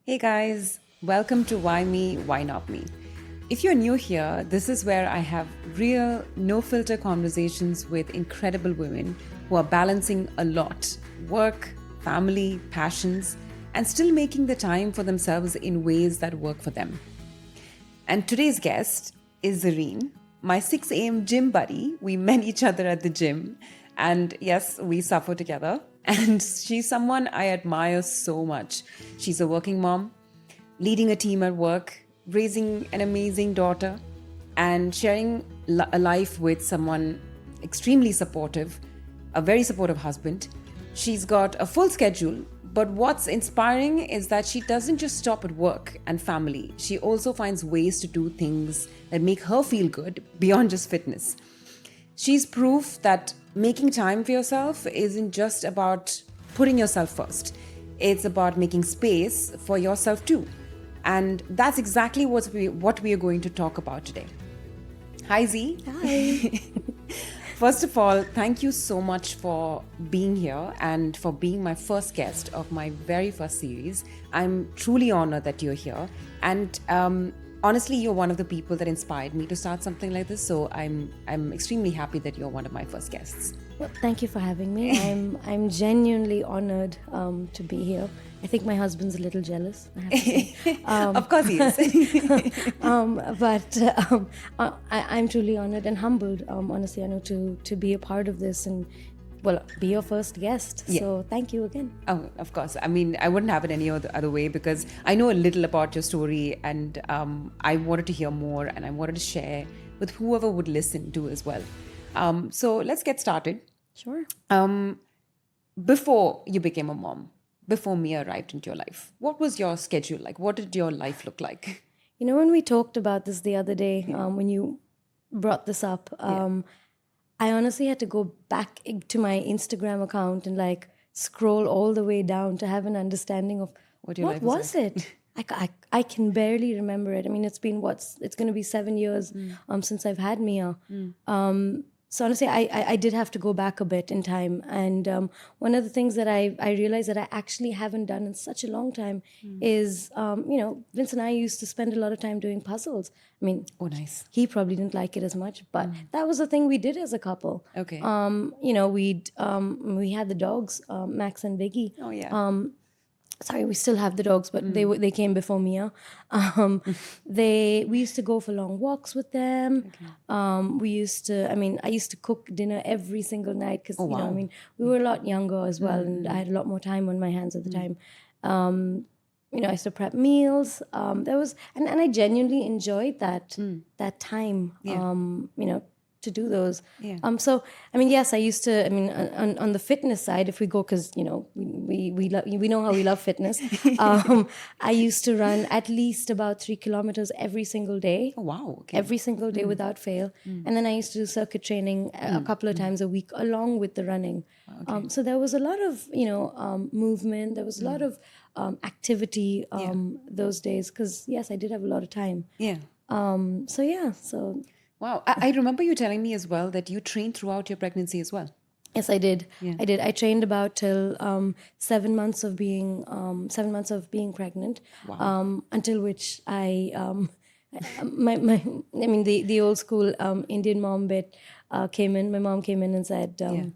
Hey guys, welcome to Why Me, Why Not Me. If you're new here, this is where I have real, no filter conversations with incredible women who are balancing a lot: work, family, passions, and still making the time for themselves in ways that work for them. And today's guest is Zerene, my 6 a.m. gym buddy. We met each other at the gym, and yes, we suffer together. And she's someone I admire so much. She's a working mom, leading a team at work, raising an amazing daughter, and sharing a life with someone extremely supportive, a very supportive husband. She's got a full schedule, but what's inspiring is that she doesn't just stop at work and family. She also finds ways to do things that make her feel good beyond just fitness. She's proof that making time for yourself isn't just about putting yourself first. It's about making space for yourself too. And that's exactly what we are going to talk about today. Hi, Z. Hi. First of all, thank you so much for being here and for being my first guest of my very first series. I'm truly honored that you're here. And honestly, you're one of the people that inspired me to start something like this. So I'm extremely happy that you're one of my first guests. Well, thank you for having me. I'm genuinely honored to be here. I think my husband's a little jealous, I have to say. Of course he is. I'm truly honored and humbled, honestly, I know, to be a part of this and, well, be your first guest. Yeah. So thank you again. Oh, of course. I mean, I wouldn't have it any other way because I know a little about your story and I wanted to hear more and I wanted to share with whoever would listen to as well. So let's get started. Sure. Before you became a mom, before Mia arrived into your life, what was your schedule like? What did your life look like? You know, when we talked about this the other day, when you brought this up, I honestly had to go back to my Instagram account and like scroll all the way down to have an understanding of What your life was was it. I can barely remember it. I mean, it's been it's going to be 7 years since I've had Mia. So honestly, I did have to go back a bit in time. And one of the things that I realized that I actually haven't done in such a long time is, Vince and I used to spend a lot of time doing puzzles. I mean, Oh, nice. he probably didn't like it as much, but that was the thing we did as a couple. Okay. We had the dogs, Max and Biggie. Oh, yeah. Sorry, we still have the dogs, but they came before Mia. We used to go for long walks with them. I used to cook dinner every single night because wow. we were a lot younger as well, and I had a lot more time on my hands at the time. I used to prep meals. And I genuinely enjoyed that time. To do those. Yeah. So I mean, yes, I used to. I mean, on the fitness side, if we go, because we know how we love fitness. I used to run at least about 3 kilometers every single day. Oh, wow. Okay. Every single day without fail. And then I used to do circuit training a couple of times a week along with the running. So there was a lot of movement. There was a lot of activity those days because yes, I did have a lot of time. Yeah. So. Wow. I remember you telling me as well that you trained throughout your pregnancy as well. Yes, I did. Yeah. I did. I trained about till 7 months of being pregnant. Wow. Until which the old school Indian mom bit came in. My mom came in and said, "You're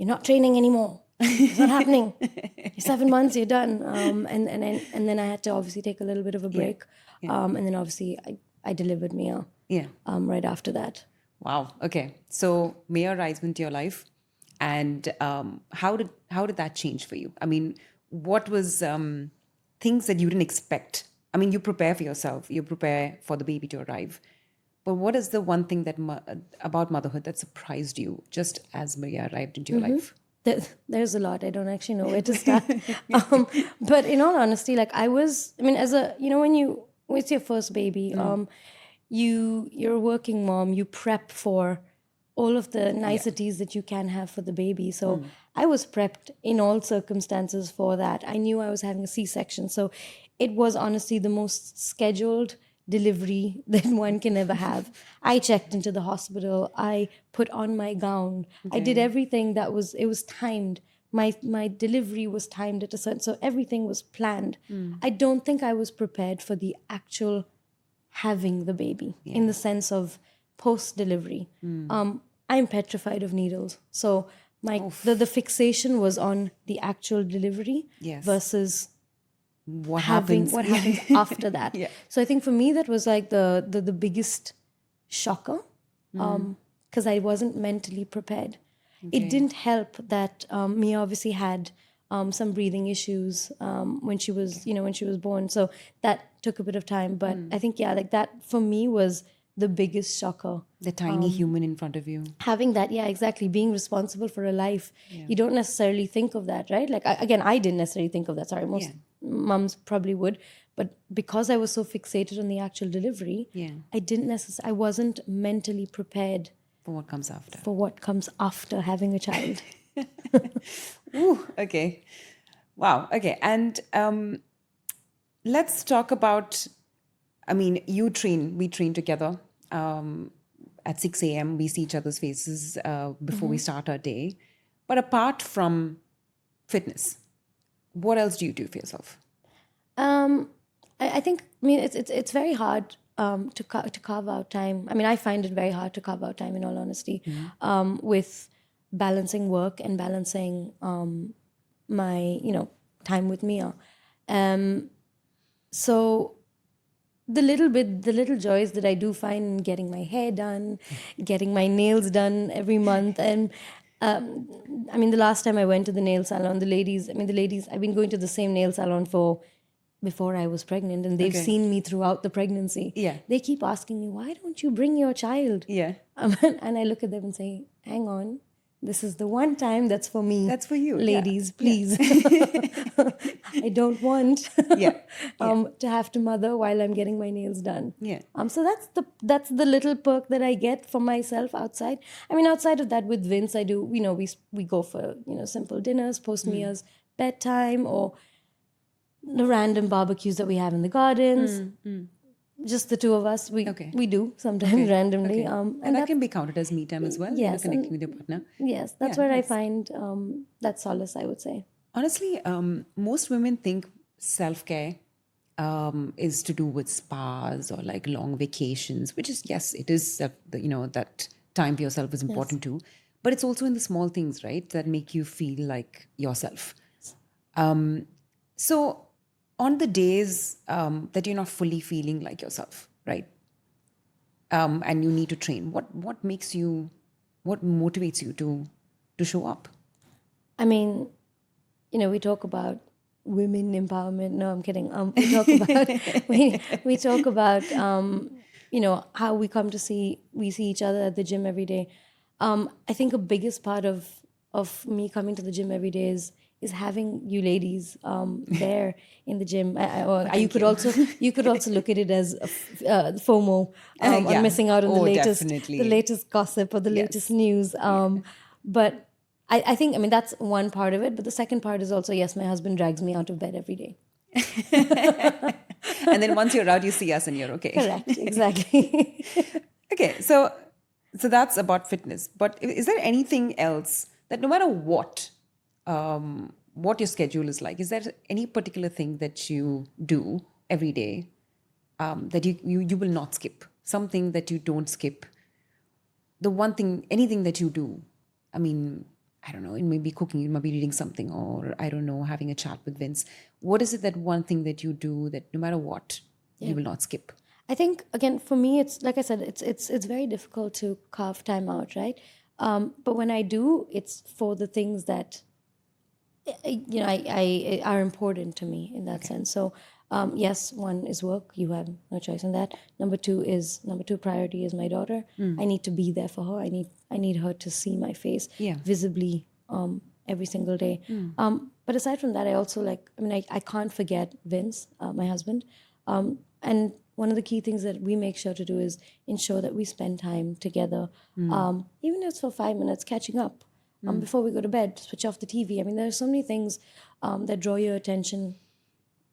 not training anymore. It's not happening. You're 7 months. You're done." And then I had to obviously take a little bit of a break. And then obviously I delivered Mia. Yeah. Right after that. Wow. Okay. So Mia arrives into your life, and how did that change for you? I mean, what was things that you didn't expect? I mean, you prepare for yourself, you prepare for the baby to arrive, but what is the one thing that about motherhood that surprised you just as Maria arrived into your life? There's a lot. I don't actually know where to start. But in all honesty, like when it's your first baby, you're a working mom, you prep for all of the niceties that you can have for the baby. So I was prepped in all circumstances for that. I knew I was having a C-section. So it was honestly the most scheduled delivery that one can ever have. I checked into the hospital. I put on my gown. I did everything it was timed my delivery was timed at a certain, so everything was planned. I don't think I was prepared for the actual having the baby in the sense of post delivery. I'm petrified of needles, so the fixation was on the actual delivery Yes. versus What having happens? what happens after that. Yeah. So I think for me that was like the biggest shocker, because I wasn't mentally prepared. It didn't help that Mia obviously had some breathing issues when she was born, so that took a bit of time. But I think like that for me was the biggest shocker. The tiny human in front of you. Having that, yeah, exactly, being responsible for a life. You don't necessarily think of that, right? Like I didn't necessarily think of that. Sorry, most mums probably would, but because I was so fixated on the actual delivery, I wasn't mentally prepared For what comes after. for what comes after having a child. Ooh, okay. Wow. Okay. And let's talk about, I mean, we train together. At 6 a.m., we see each other's faces before we start our day. But apart from fitness, what else do you do for yourself? I think, I mean, it's very hard to carve out time. I mean, I find it very hard to carve out time, in all honesty, with balancing work and balancing my, time with Mia. So the little joys that I do find in getting my hair done, getting my nails done every month, and I mean, the last time I went to the nail salon, the ladies, I've been going to the same nail salon for before I was pregnant, and they've seen me throughout the pregnancy. Yeah. They keep asking me, why don't you bring your child? Yeah. And I look at them and say, hang on, this is the one time that's for me. That's for you. Ladies, please. I don't want to have to mother while I'm getting my nails done. Yeah. So that's the little perk that I get for myself outside. I mean, outside of that, with Vince, I do, we go for, simple dinners, post Mia's bedtime, or the random barbecues that we have in the gardens. Just the two of us. We do sometimes randomly. And that can be counted as me time as well. Yes, Connecting with your partner. Yes, that's where I find that solace, I would say. Honestly, most women think self-care is to do with spas or like long vacations, which is, yes, it is, that time for yourself is important too. But it's also in the small things, right, that make you feel like yourself. So on the days that you're not fully feeling like yourself, right, and you need to train, what motivates you to show up? I mean, we talk about women empowerment. No, I'm kidding. We talk about we talk about how we see each other at the gym every day. I think a biggest part of me coming to the gym every day is having you ladies there in the gym. You could also look at it as FOMO, on missing out on the latest gossip or the latest news. But I think, I mean, that's one part of it. But the second part is also, yes, my husband drags me out of bed every day. And then once you're out, you see us and you're okay. Correct, exactly. Okay, so that's about fitness. But is there anything else that, no matter what your schedule is like, is there any particular thing that you do every day that you will not skip? Something that you don't skip? The one thing, anything that you do, I mean, I don't know, it may be cooking, it might be reading something, or I don't know, having a chat with Vince. What is it, that one thing that you do that no matter what, you will not skip? I think, again, for me, it's like I said, it's very difficult to carve time out, right? But when I do, it's for the things that I are important to me in that sense. So yes, one is work. You have no choice in that. Number two priority is my daughter. I need to be there for her. I need her to see my face visibly every single day. But aside from that, I also I can't forget Vince, my husband. And one of the key things that we make sure to do is ensure that we spend time together, even if it's for 5 minutes, catching up. Before we go to bed, switch off the TV. I mean, there are so many things that draw your attention,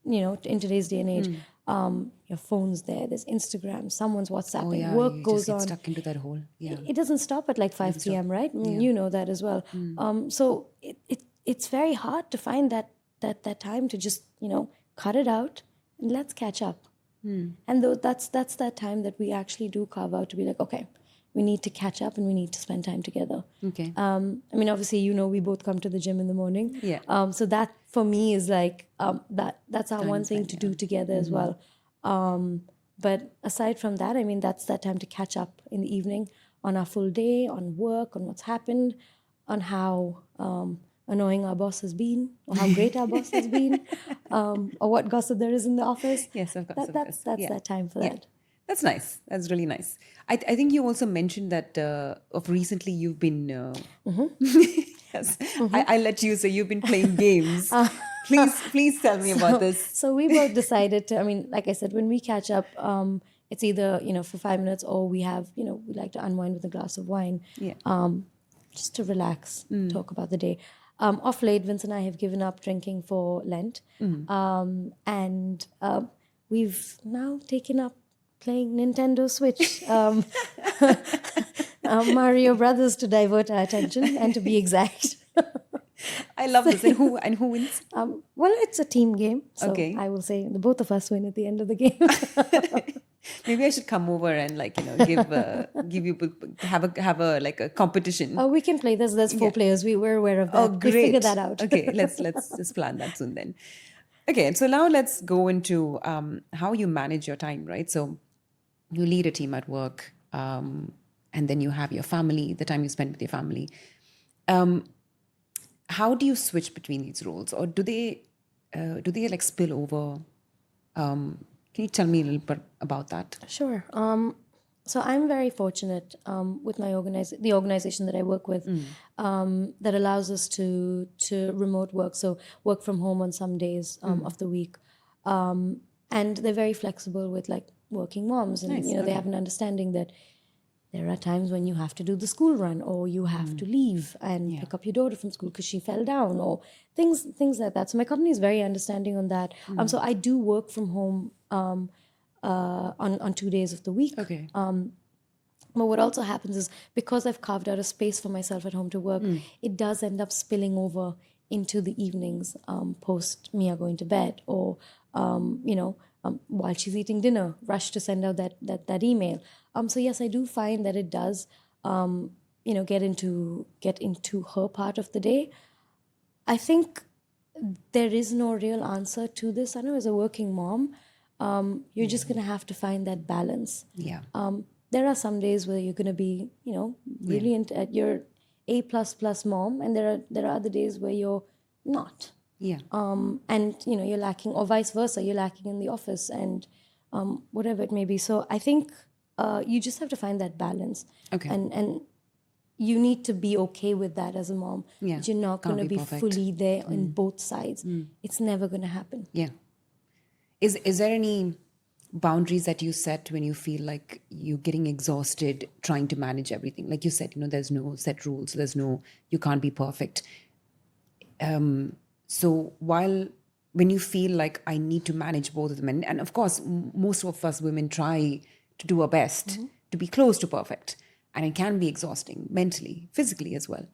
in today's day and age. Your phone's there, there's Instagram, someone's WhatsApping, work goes on. Just get stuck into that hole. Yeah. It doesn't stop at like 5 p.m., right? I mean, you know that as well. So it's very hard to find that time to just, cut it out and let's catch up. And though that's that time that we actually do carve out to be like, okay, we need to catch up and we need to spend time together. Okay. I mean, obviously, we both come to the gym in the morning. Yeah. So that for me is like that's our one thing to do together as well. But aside from that, I mean, that's that time to catch up in the evening on our full day, on work, on what's happened, on how annoying our boss has been, or how great our boss has been, or what gossip there is in the office. Yes, of course. That's that time for that. That's nice. That's really nice. I think you also mentioned that of recently you've been. Yes, I let you say you've been playing games. Please tell me about this. So we both decided to, I mean, like I said, when we catch up, it's either, for 5 minutes or we have, we like to unwind with a glass of wine. Yeah. Just to relax, talk about the day. Off late, Vince and I have given up drinking for Lent. And we've now taken up playing Nintendo Switch. Mario Brothers to divert our attention and to be exact. I love this. And who wins? Well, it's a team game. So Okay. I will say the both of us win at the end of the game. Maybe I should come over and give you have a like a competition. Oh, we can play this. There's 4 players. We're aware of that. Oh, We great. figured that out. Okay, let's just plan that soon then. Okay, so now let's go into how you manage your time, right? So you lead a team at work, and then you have your family, the time you spend with your family. How do you switch between these roles, or do they like spill over? Can you tell me a little bit about that? Sure. So I'm very fortunate with my the organization that I work with that allows us to remote work. So work from home on some days of the week, and they're very flexible with like working moms, and Nice, they have an understanding that there are times when you have to do the school run, or you have to leave and pick up your daughter from school because she fell down, or things like that. So my company is very understanding on that. So I do work from home on 2 days of the week. Okay. But what also happens is because I've carved out a space for myself at home to work, it does end up spilling over into the evenings post Mia going to bed, or while she's eating dinner, rush to send out that email. So yes, I do find that it does get into her part of the day. I think there is no real answer to this. I know as a working mom, you're just going to have to find that balance. Yeah. There are some days where you're going to be, brilliant at your A++ mom, and there are other days where you're not. Yeah. And you're lacking, or vice versa, you're lacking in the office, and whatever it may be. So I think you just have to find that balance. Okay. And you need to be okay with that as a mom. Yeah. You're not going to Can't be be perfect. fully there on both sides. It's never going to happen. Yeah. Is there any boundaries that you set when you feel like you're getting exhausted trying to manage everything? Like you said, there's no set rules. You can't be perfect. So when you feel like I need to manage both of them, and of course, most of us women try to do our best to be close to perfect, and it can be exhausting mentally, physically as well.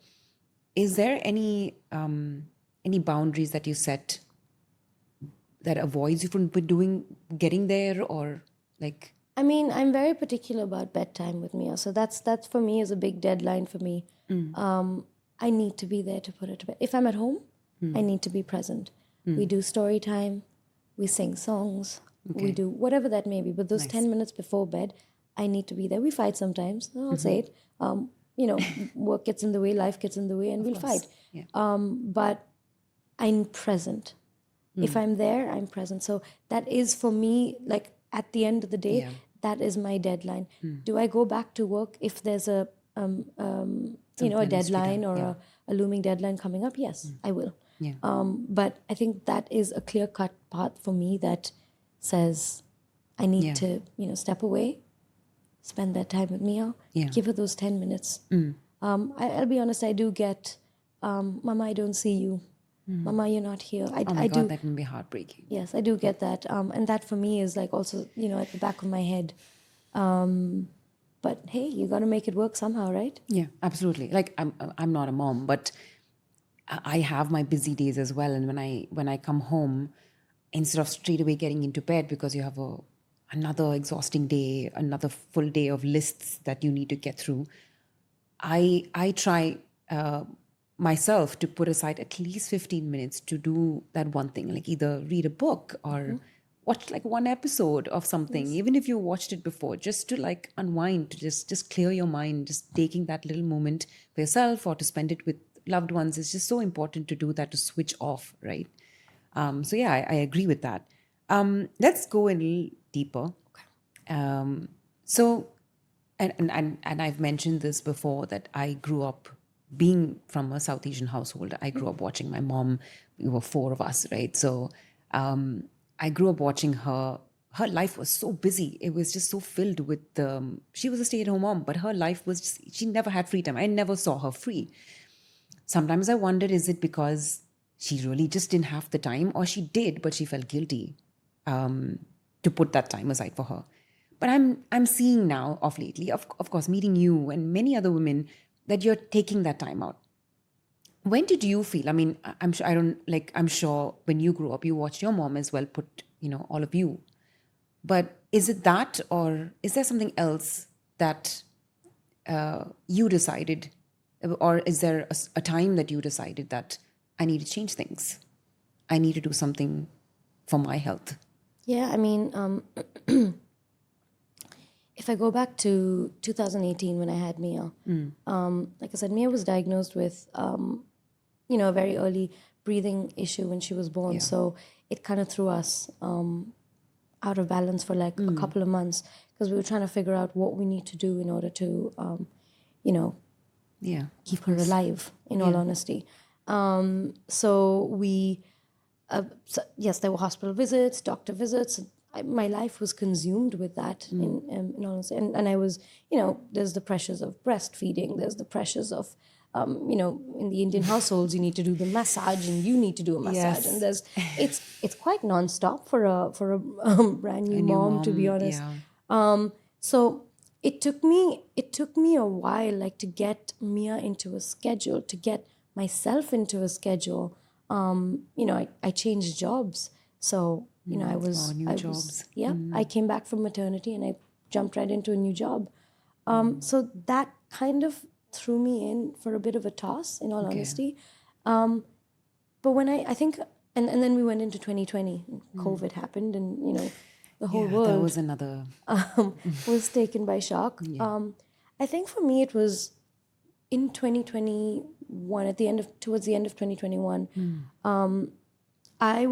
Is there any boundaries that you set that avoids you from getting there, or like? I mean, I'm very particular about bedtime with Mia. So that's for me is a big deadline for me. I need to be there to put her to bed. If I'm at home, I need to be present. We do story time, we sing songs, we do whatever that may be. But those 10 minutes before bed, I need to be there. We fight sometimes, I'll say it. Work gets in the way, life gets in the way, and we'll fight. Yeah. But I'm present. If I'm there, I'm present. So that is for me, like at the end of the day, that is my deadline. Do I go back to work if there's a a deadline or a looming deadline coming up? Yes, I will. Yeah. But I think that is a clear-cut path for me that says I need to, step away, spend that time with Mia, give her those 10 minutes. I'll be honest, I do get, Mama, I don't see you. Mama, you're not here. Oh my God, that can be heartbreaking. Yes, I do get that. And that for me is like also, at the back of my head. But hey, you got to make it work somehow, right? Yeah, absolutely. Like I'm not a mom, but I have my busy days as well, and when I come home, instead of straight away getting into bed because you have another exhausting day, another full day of lists that you need to get through, I try myself to put aside at least 15 minutes to do that one thing, like either read a book or watch like one episode of something, even if you watched it before, just to like unwind, to just clear your mind. Just taking that little moment for yourself or to spend it with loved ones is just so important to do that, to switch off, right? So yeah, I agree with that. Let's go a little deeper. So, and I've mentioned this before, that I grew up being from a South Asian household. I grew up watching my mom. We were four of us, right? So, I grew up watching her. Her life was so busy. It was just so filled with. She was a stay-at-home mom, but her life was just. She never had free time. I never saw her free. Sometimes I wondered, is it because she really just didn't have the time, or she did, but she felt guilty to put that time aside for her. But I'm seeing now of lately, of course, meeting you and many other women, that you're taking that time out. When did you feel? I mean, I'm sure I don't like. I'm sure when you grew up, you watched your mom as well put, all of you. But is it that, or is there something else that you decided, or is there a time that you decided that I need to change things? I need to do something for my health. Yeah, I mean, if I go back to 2018 when I had Mia, like I said, Mia was diagnosed with, a very early breathing issue when she was born. So it kind of threw us out of balance for like a couple of months, because we were trying to figure out what we need to do in order to, keep her alive, in all honesty. So we, yes, there were hospital visits, doctor visits. My life was consumed with that, in all honesty. And I was, there's the pressures of breastfeeding, there's the pressures of, in the Indian households, you need to do the massage and you need to do a massage. Yes. And it's quite nonstop for a brand new mom, to be honest. Yeah. So it took me a while, like, to get Mia into a schedule, to get myself into a schedule. I changed jobs. So, New jobs. I came back from maternity and I jumped right into a new job. So that kind of threw me in for a bit of a toss, in all honesty. But when I think, and then we went into 2020, COVID happened, and, the whole That world was another. was taken by shock. I think for me it was in 2021, towards the end of 2021. I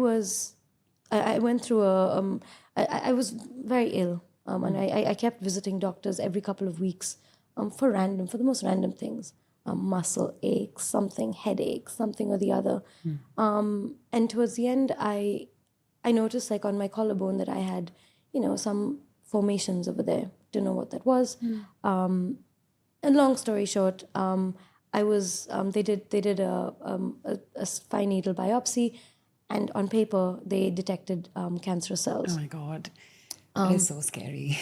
went through I was very ill, and I kept visiting doctors every couple of weeks, for the most random things, muscle aches, something, headaches, something or the other. And towards the end, I noticed, like, on my collarbone that I had, some formations over there. Didn't know what that was. And long story short, I was they did a fine needle biopsy, and on paper they detected cancerous cells. Oh my God. That is so scary.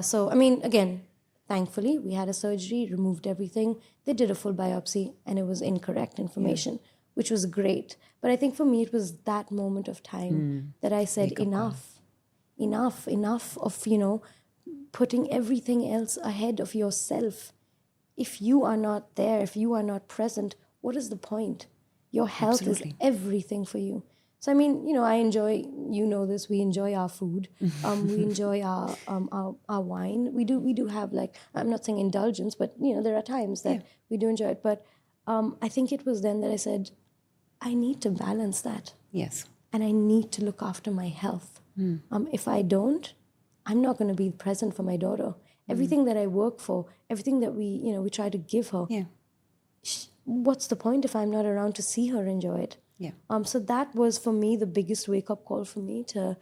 So I mean, again, thankfully we had a surgery, removed everything. They did a full biopsy, and it was incorrect information, which was great. But I think for me it was that moment of time that I said, enough of putting everything else ahead of yourself. If you are not there, if you are not present, what is the point? Your health is everything for you. So I mean, I enjoy, this, we enjoy our food, we enjoy our wine. We do have, like, I'm not saying indulgence, but there are times that we do enjoy it. But I think it was then that I said, I need to balance that. Yes. And I need to look after my health. If I don't, I'm not going to be present for my daughter. Everything that I work for, everything that we try to give her. Yeah. What's the point if I'm not around to see her enjoy it? Yeah. So that was for me the biggest wake up call for me to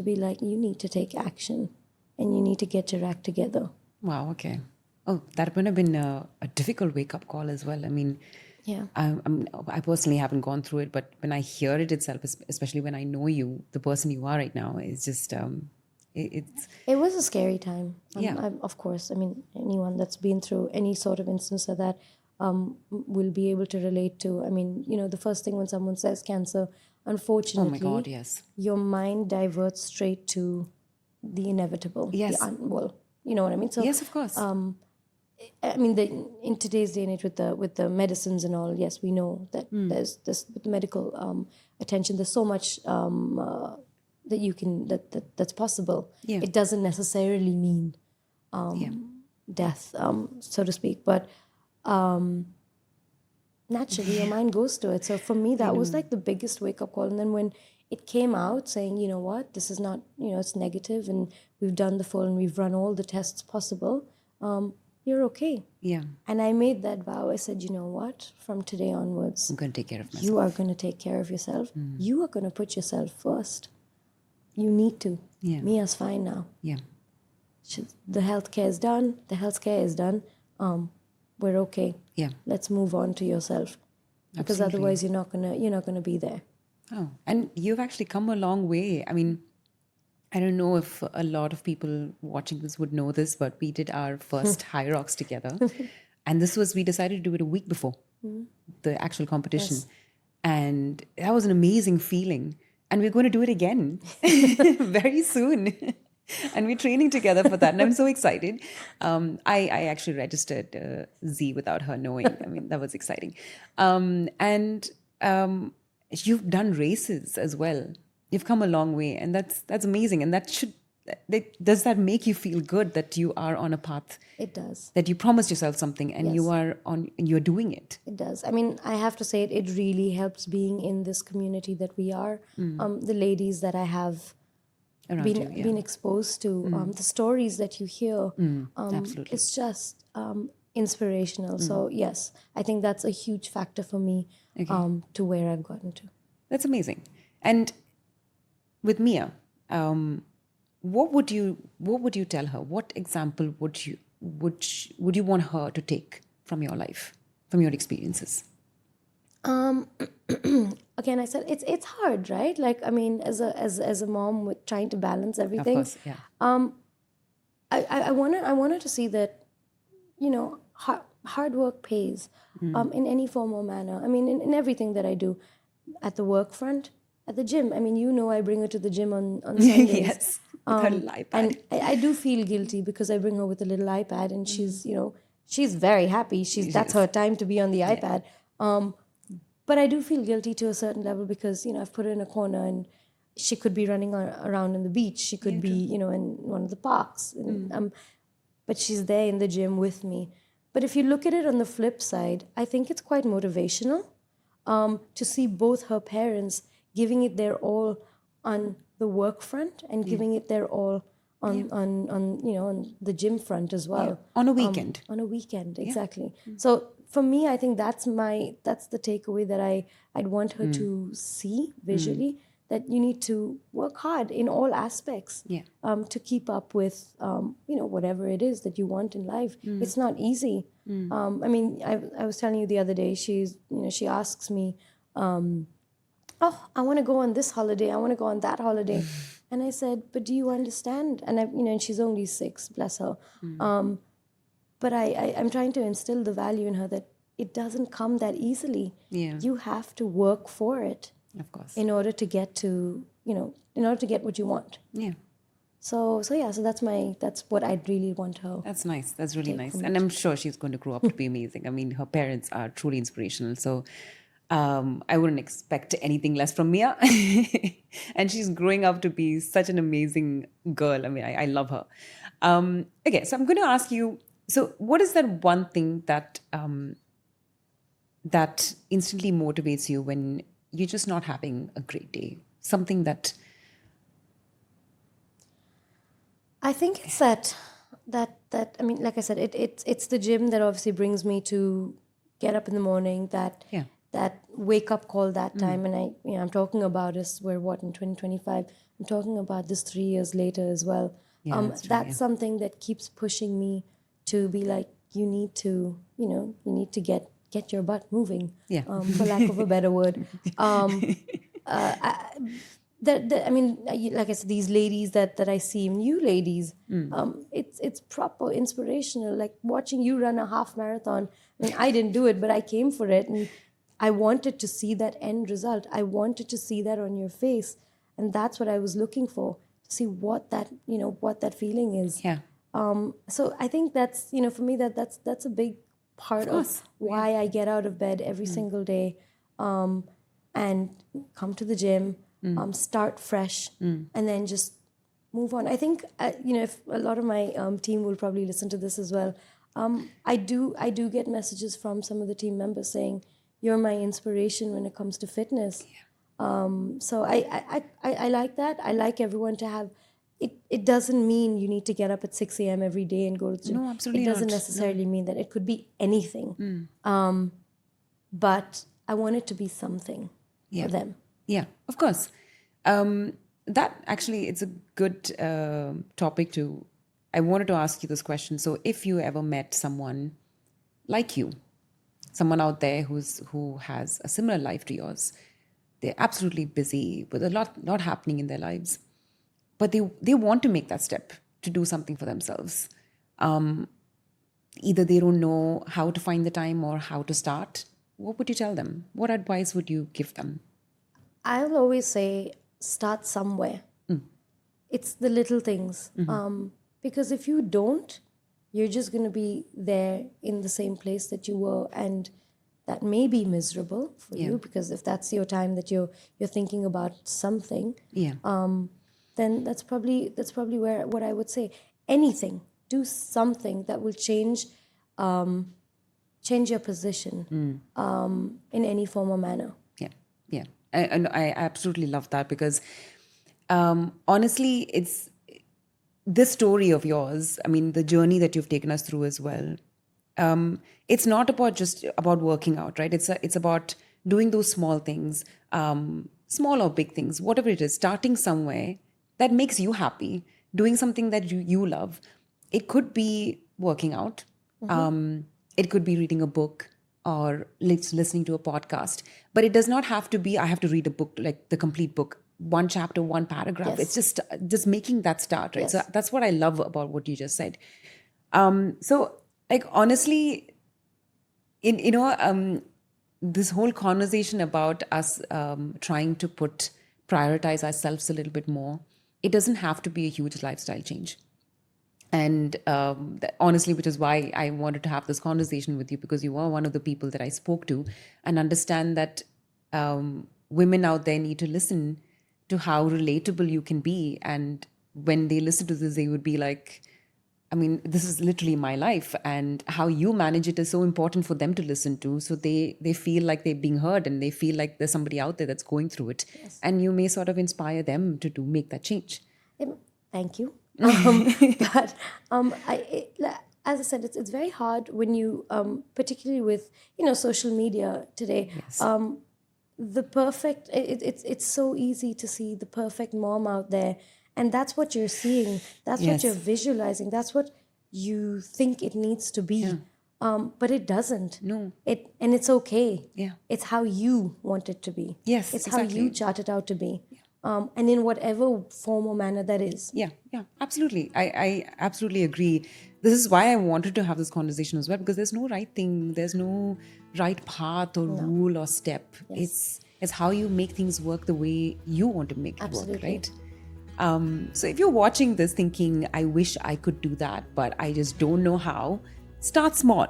be like, you need to take action, and you need to get your act together. Wow. Okay. Oh, that would have been a difficult wake up call as well. I mean, Yeah. I personally haven't gone through it, but when I hear it itself, especially when I know you, the person you are right now, is just It was a scary time. Yeah. Of course, I mean, anyone that's been through any sort of instance of that, will be able to relate to. I mean, the first thing when someone says cancer, unfortunately, Oh my God, yes. your mind diverts straight to the inevitable. Yes. Well, you know what I mean? So, Yes, of course. I mean, in today's day and age with the medicines and all, yes, we know that there's this with the medical attention. There's so much that you can that's possible. Yeah. It doesn't necessarily mean death, so to speak, but naturally your mind goes to it. So for me, that was like the biggest wake up call. And then when it came out saying, you know what, this is not, it's negative, and we've done the full and we've run all the tests possible. You're okay. Yeah. And I made that vow. I said, you know what? From today onwards, I'm going to take care of myself. you are going to take care of yourself. You are going to put yourself first. You need to. Yeah. Mia's fine now. Yeah. The healthcare is done. The healthcare is done. We're okay. Yeah. Let's move on to yourself, because otherwise you're not gonna be there. Oh, and you've actually come a long way. I mean, I don't know if a lot of people watching this would know this, but we did our first High Rocks together. And we decided to do it a week before the actual competition. Yes. And that was an amazing feeling. And we're going to do it again very soon. And we're training together for that. And I'm so excited. I actually registered Z without her knowing. I mean, that was exciting. And you've done races as well. You've come a long way, and that's amazing. And does that make you feel good that you are on a path? It does. That you promised yourself something and Yes. you're doing it. It does. I mean, I have to say it really helps being in this community that we are. The ladies that I have Around been you, yeah. been exposed to, the stories that you hear, Absolutely. it's just inspirational. So yes, I think that's a huge factor for me to where I've gotten to. That's amazing. And with Mia, what would you tell her? What example would you want her to take from your life, from your experiences? Again, I said it's hard, right? Like, I mean, as a mom with trying to balance everything. Of course, yeah. I wanted to see that, hard work pays in any form or manner. I mean, in everything that I do, at the work front, at the gym. I mean, I bring her to the gym on Sundays. Yes, with her little iPad. And I do feel guilty because I bring her with a little iPad, and she's very happy. That's her time to be on the iPad. But I do feel guilty to a certain level because, I've put her in a corner and she could be running around on the beach. She could be, in one of the parks. And, but she's there in the gym with me. But if you look at it on the flip side, I think it's quite motivational to see both her parents giving it their all on the work front and giving it their all on the gym front as well. Yeah. On a weekend. On a weekend, exactly. So for me, I think that's the takeaway that I'd want her to see visually, that you need to work hard in all aspects to keep up with whatever it is that you want in life. It's not easy. I mean, I was telling you the other day, she asks me, oh, I want to go on this holiday, I want to go on that holiday. And I said, but do you understand? And and she's only 6, bless her. But I'm trying to instill the value in her that it doesn't come that easily. Yeah. You have to work for it. Of course. In order to get what you want. Yeah. So that's what I'd really want her. That's nice. That's really nice. And I'm sure she's going to grow up to be amazing. I mean, her parents are truly inspirational. So I wouldn't expect anything less from Mia. And she's growing up to be such an amazing girl. I mean, I love her. Okay, so I'm going to ask you, so what is that one thing that that instantly motivates you when you're just not having a great day? Something that... I think it's that I mean, like I said, it's the gym that obviously brings me to get up in the morning, that wake up call that time. And I'm talking about this, we're in 2025, I'm talking about this 3 years later as well. Yeah, that's something that keeps pushing me to be like, you need to get your butt moving, for lack of a better word. I mean, like I said, these ladies that I see, you ladies, it's proper inspirational. Like watching you run a half marathon. I mean, I didn't do it, but I came for it, and I wanted to see that end result. I wanted to see that on your face, and that's what I was looking for, to see what that feeling is. Yeah. So I think that's, for me, that's a big part of why I get out of bed every single day, and come to the gym, start fresh, and then just move on. I think if a lot of my team will probably listen to this as well. I do get messages from some of the team members saying, "You're my inspiration when it comes to fitness." So I like that. I like everyone to have. It doesn't mean you need to get up at 6 a.m. every day and go to the gym. No, absolutely It doesn't not. necessarily mean that. It could be anything. But I want it to be something for them. Yeah, of course. That actually, it's a good topic to. I wanted to ask you this question. So, if you ever met someone like you, someone out there who has a similar life to yours, they're absolutely busy with a lot happening in their lives, but they want to make that step to do something for themselves. Either they don't know how to find the time or how to start. What would you tell them? What advice would you give them? I'll always say, start somewhere. It's the little things. Because if you don't, you're just going to be there in the same place that you were, and that may be miserable for you, because if that's your time that you're thinking about something, then that's probably where what I would say. Anything, do something that will change your position in any form or manner. Yeah. And I absolutely love that, because honestly, it's this story of yours. I mean, the journey that you've taken us through as well. It's not about just about working out, right? It's about doing those small things, small or big things, whatever it is, starting somewhere that makes you happy, doing something that you love. It could be working out. It could be reading a book or listening to a podcast, but it does not have to be, I have to read a book, like the complete book, one chapter, one paragraph. It's just making that start, right? So that's what I love about what you just said. So like, honestly, this whole conversation about us trying to prioritize ourselves a little bit more, it doesn't have to be a huge lifestyle change. And honestly, which is why I wanted to have this conversation with you, because you are one of the people that I spoke to, and understand that women out there need to listen to how relatable you can be. And when they listen to this, they would be like, I mean, this is literally my life, and how you manage it is so important for them to listen to. So they feel like they're being heard, and they feel like there's somebody out there that's going through it. And you may sort of inspire them to make that change. Thank you. But as I said, it's very hard when you, particularly with social media today. The perfect. It's so easy to see the perfect mom out there, and that's what you're seeing. That's what you're visualizing. That's what you think it needs to be. But it doesn't. No. And it's okay. Yeah. It's how you want it to be. Yes, it's exactly. how you chart it out to be. And in whatever form or manner that is. Yeah, absolutely. I absolutely agree. This is why I wanted to have this conversation as well, because there's no right thing, there's no right path or rule or step. It's how you make things work the way you want to make it work, right? So if you're watching this thinking, I wish I could do that, but I just don't know how, start small.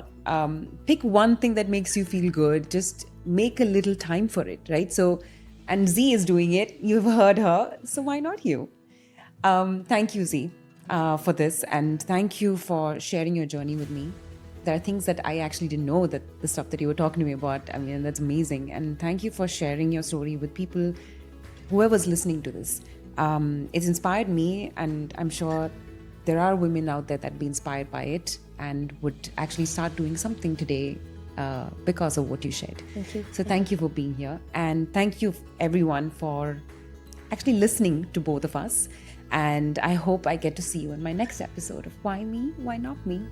Pick one thing that makes you feel good. Just make a little time for it, right? So, and Z is doing it. You've heard her. So why not you? Thank you, Z, for this. And thank you for sharing your journey with me. There are things that I actually didn't know, that the stuff that you were talking to me about. I mean, that's amazing. And thank you for sharing your story with people, whoever's listening to this. It's inspired me, and I'm sure there are women out there that be inspired by it and would actually start doing something today because of what you shared. Thank you. So thank you for being here, and thank you everyone for actually listening to both of us. And I hope I get to see you in my next episode of Why Me, Why Not Me?